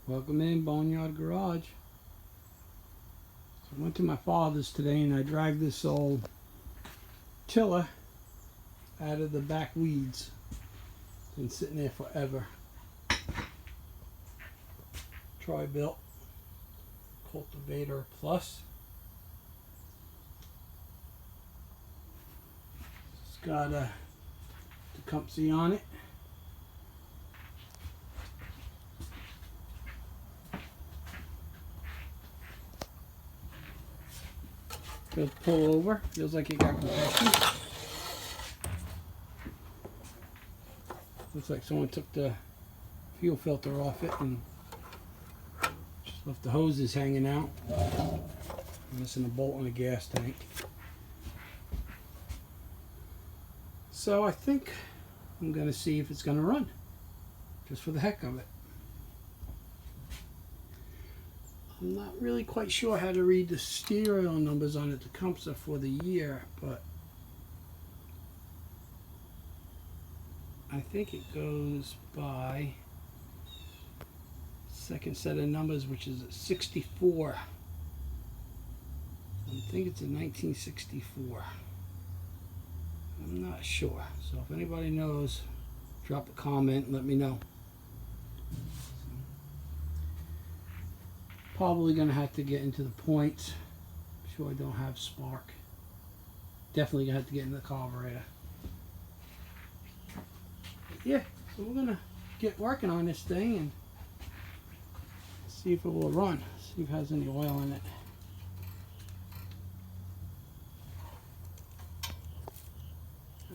Welcome in, Boneyard Garage. So I went to my father's today and I dragged this old tiller out of the back weeds. Been sitting there forever. Tri-built Cultivator Plus. It's got a Tecumseh on it. Feels pull over. Feels like it got compression. Looks like someone took the fuel filter off it and just left the hoses hanging out. Missing a bolt on the gas tank. So I think I'm going to see if it's going to run. Just for the heck of it. I'm not really quite sure how to read the serial numbers on the Tecumseh for the year, but I think it goes by second set of numbers, which is 64. I think it's a 1964. I'm not sure. So if anybody knows, drop a comment and let me know. Probably going to have to get into the points. I'm sure I don't have spark. Definitely going to have to get in the carburetor. Yeah, so we're going to get working on this thing and see if it will run. See if it has any oil in it.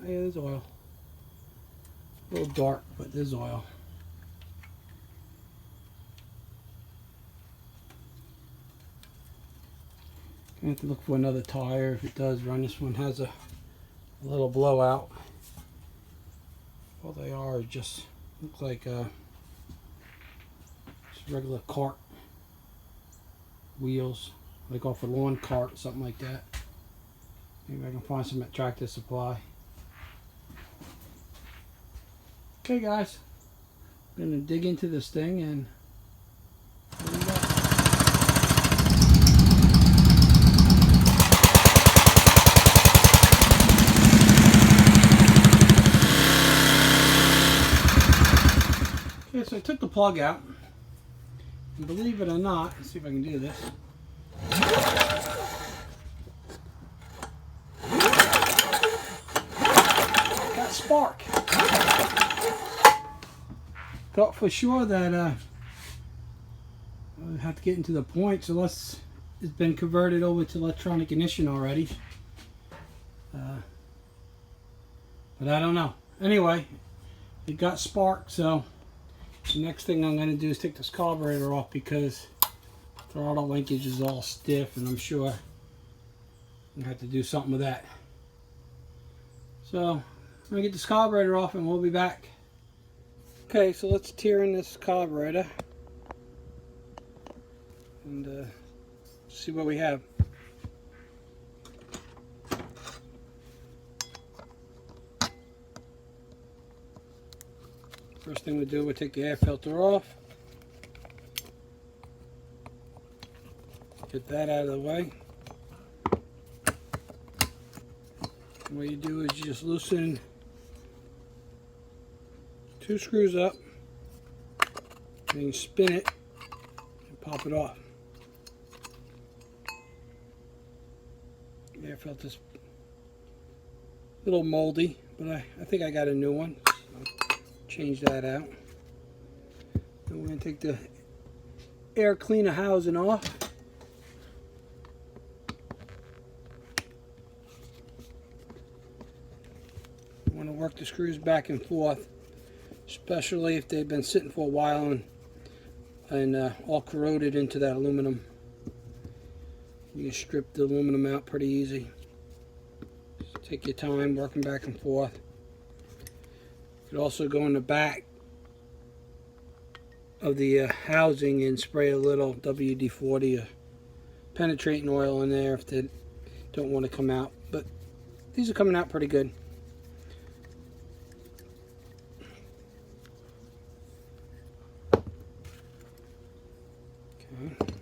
Oh, yeah, there's oil. A little dark, but there's oil. I have to look for another tire if it does run. This one has a little blowout. All they are just look like just regular cart wheels, like off a lawn cart, something like that. Maybe I can find some at Tractor Supply. Okay, guys, I'm gonna dig into this thing and okay, so I took the plug out, and believe it or not, let's see if I can do this. Got spark. Thought for sure that I would have to get into the point, so it's been converted over to electronic ignition already. But I don't know. Anyway, it got spark, so the next thing I'm going to do is take this carburetor off because the throttle linkage is all stiff, and I'm sure I'm going to have to do something with that. So I'm going to get this carburetor off and we'll be back. Okay, so let's tear in this carburetor and see what we have. First thing we do, we take the air filter off. Get that out of the way. And what you do is you just loosen 2 screws up, and then you spin it and pop it off. The air filter's a little moldy, but I think I got a new one. So change that out. Then we're going to take the air cleaner housing off. You want to work the screws back and forth, especially if they've been sitting for a while and all corroded into that aluminum. You can strip the aluminum out pretty easy. Just take your time working back and forth. You could also go in the back of the housing and spray a little WD-40 penetrating oil in there if they don't want to come out. But these are coming out pretty good. Okay.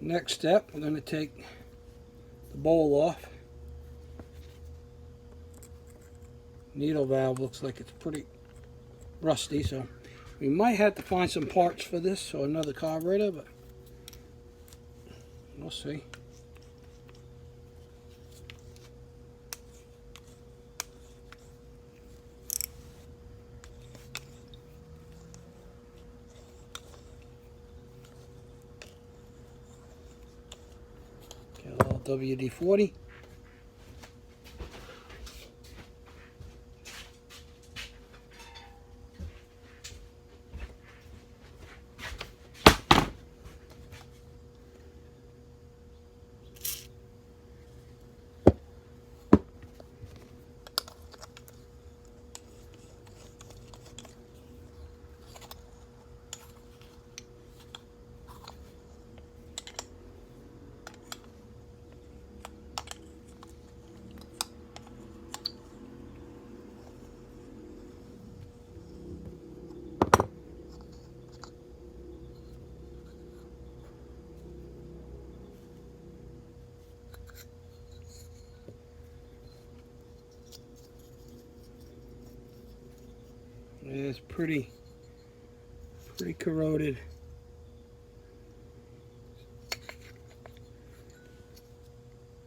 Next step, we're going to take the bowl off. Needle valve looks like it's pretty rusty, so we might have to find some parts for this or another carburetor, but we'll see. Okay, a little WD-40. It's pretty corroded.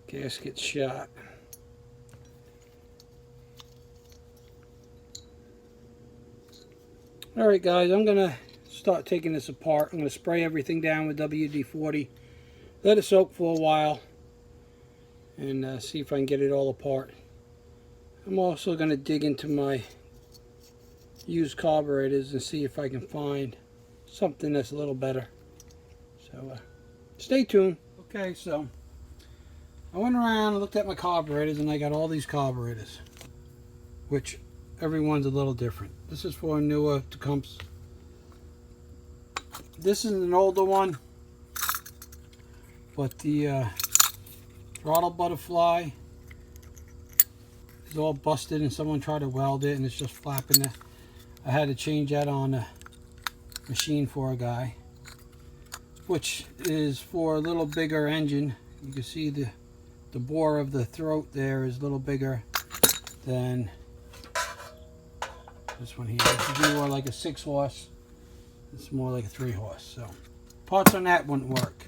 Gasket shot. Alright guys, I'm going to start taking this apart. I'm going to spray everything down with WD-40. Let it soak for a while. And see if I can get it all apart. I'm also going to dig into my used carburetors and see if I can find something that's a little better. So stay tuned. Okay, so I went around and looked at my carburetors, and I got all these carburetors, which everyone's a little different. This is for a newer Tecumseh. This is an older one, but the throttle butterfly is all busted and someone tried to weld it and it's just flapping it. I had to change that on a machine for a guy, which is for a little bigger engine. You can see the bore of the throat there is a little bigger than this one here. This is more like a 6 horse. This is more like a 3 horse. So parts on that wouldn't work.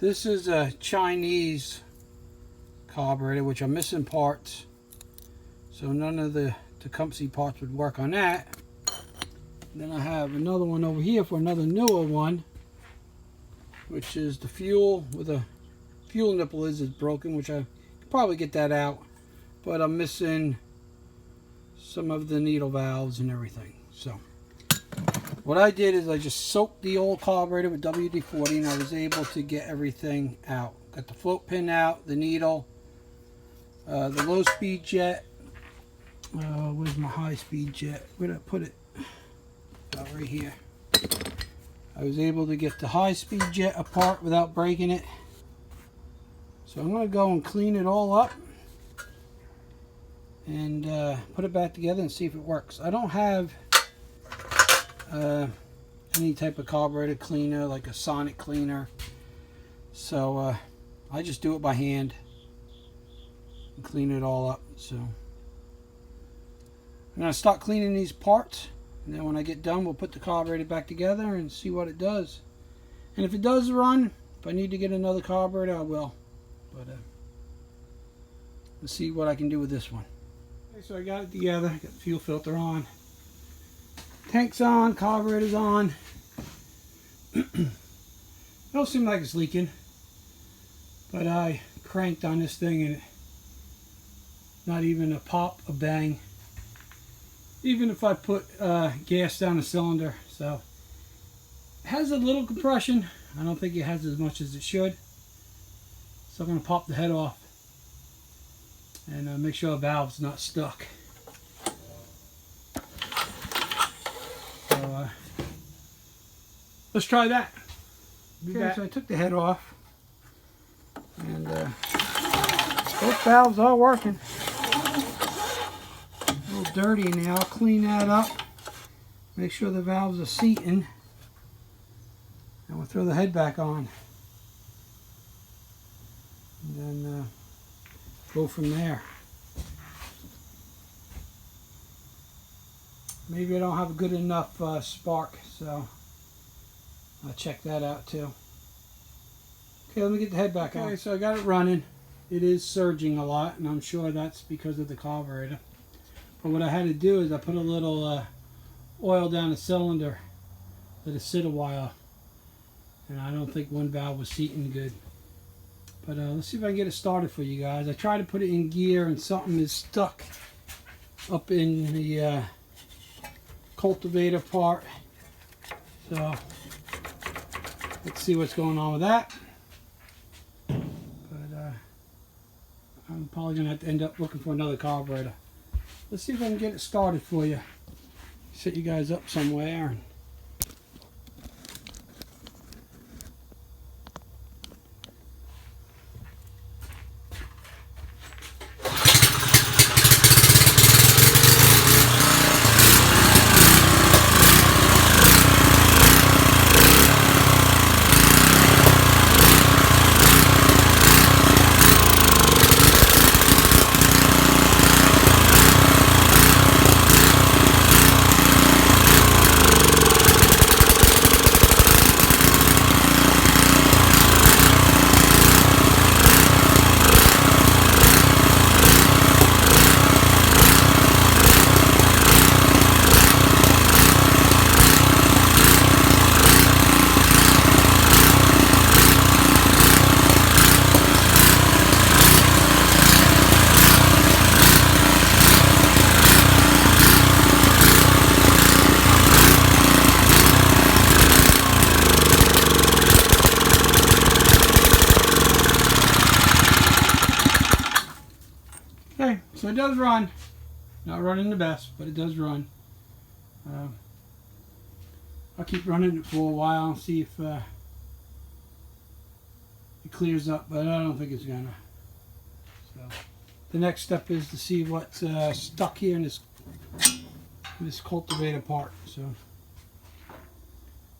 This is a Chinese carburetor, which I'm missing parts. So none of the Tecumseh parts would work on that. Then I have another one over here for another newer one, which is the fuel, with a fuel nipple is broken, which I could probably get that out, but I'm missing some of the needle valves and everything. So what I did is I just soaked the old carburetor with WD-40 and I was able to get everything out. Got the float pin out, the needle, the low speed jet. Where's my high speed jet? Where did I put it? Right here. I was able to get the high speed jet apart without breaking it. So I'm going to go and clean it all up and put it back together and see if it works. I don't have any type of carburetor cleaner like a sonic cleaner, so I just do it by hand and clean it all up. So I'm going to start cleaning these parts, and then when I get done we'll put the carburetor back together and see what it does. And if it does run, if I need to get another carburetor, I will. But let's see what I can do with this one. Okay, so I got it together. Got the fuel filter on, tank's on, carburetor's on. Don't seem like it's leaking, but I cranked on this thing and not even a pop, a bang. Even if I put gas down the cylinder. So it has a little compression. I don't think it has as much as it should. So I'm going to pop the head off and make sure the valve's not stuck. So let's try that. Okay, so I took the head off and both valves are working. A little dirty now. I'll clean that up. Make sure the valves are seating. And we'll throw the head back on. And then go from there. Maybe I don't have a good enough spark, so I'll check that out too. Okay, let me get the head back on. Okay, so I got it running. It is surging a lot, and I'm sure that's because of the carburetor. But what I had to do is I put a little oil down the cylinder, let it sit a while, and I don't think one valve was seating good. But let's see if I can get it started for you guys. I tried to put it in gear, and something is stuck up in the cultivator part. So let's see what's going on with that. But I'm probably going to have to end up looking for another carburetor. Let's see if I can get it started for you. Set you guys up somewhere. Okay, so it does run. Not running the best, but it does run. I'll keep running it for a while and see if it clears up, but I don't think it's gonna. So the next step is to see what's stuck here in this cultivator part. So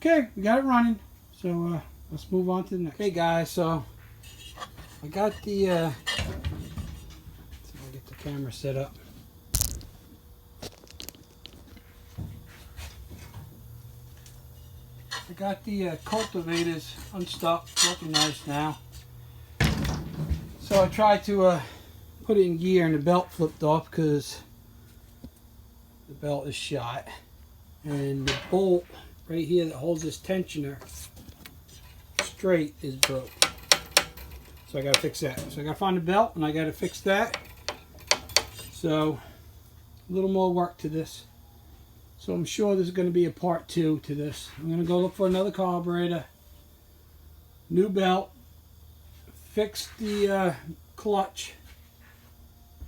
okay, we got it running. So let's move on to the next. Okay, guys, so I got the get the camera set up. I got the cultivators unstuck, looking nice now. So I tried to put it in gear, and the belt flipped off because the belt is shot, and the bolt right here that holds this tensioner straight is broke. So I got to fix that. So I got to find the belt, and I got to fix that. So a little more work to this. So I'm sure there's going to be a part 2 to this. I'm going to go look for another carburetor, new belt, fix the clutch,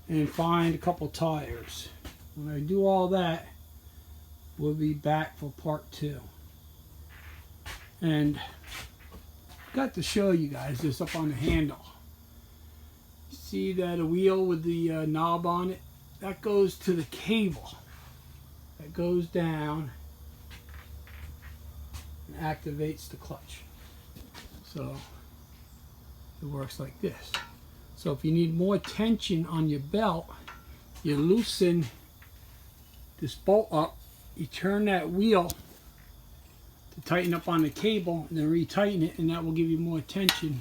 and find a couple tires. When I do all that, we'll be back for part 2. And I've got to show you guys this up on the handle. See that a wheel with the knob on it? That goes to the cable. That goes down and activates the clutch. So it works like this. So if you need more tension on your belt, you loosen this bolt up, you turn that wheel to tighten up on the cable, and then retighten it, and that will give you more tension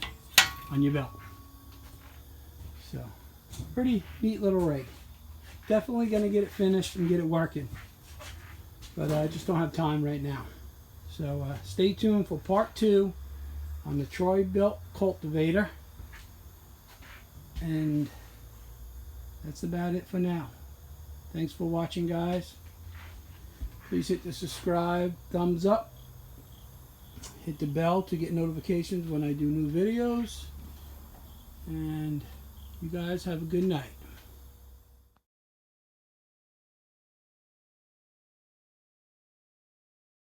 on your belt. So pretty neat little rig. Definitely going to get it finished and get it working. But I just don't have time right now. So stay tuned for part 2 on the Troy built cultivator. And that's about it for now. Thanks for watching, guys. Please hit the subscribe, thumbs up. Hit the bell to get notifications when I do new videos. And you guys have a good night.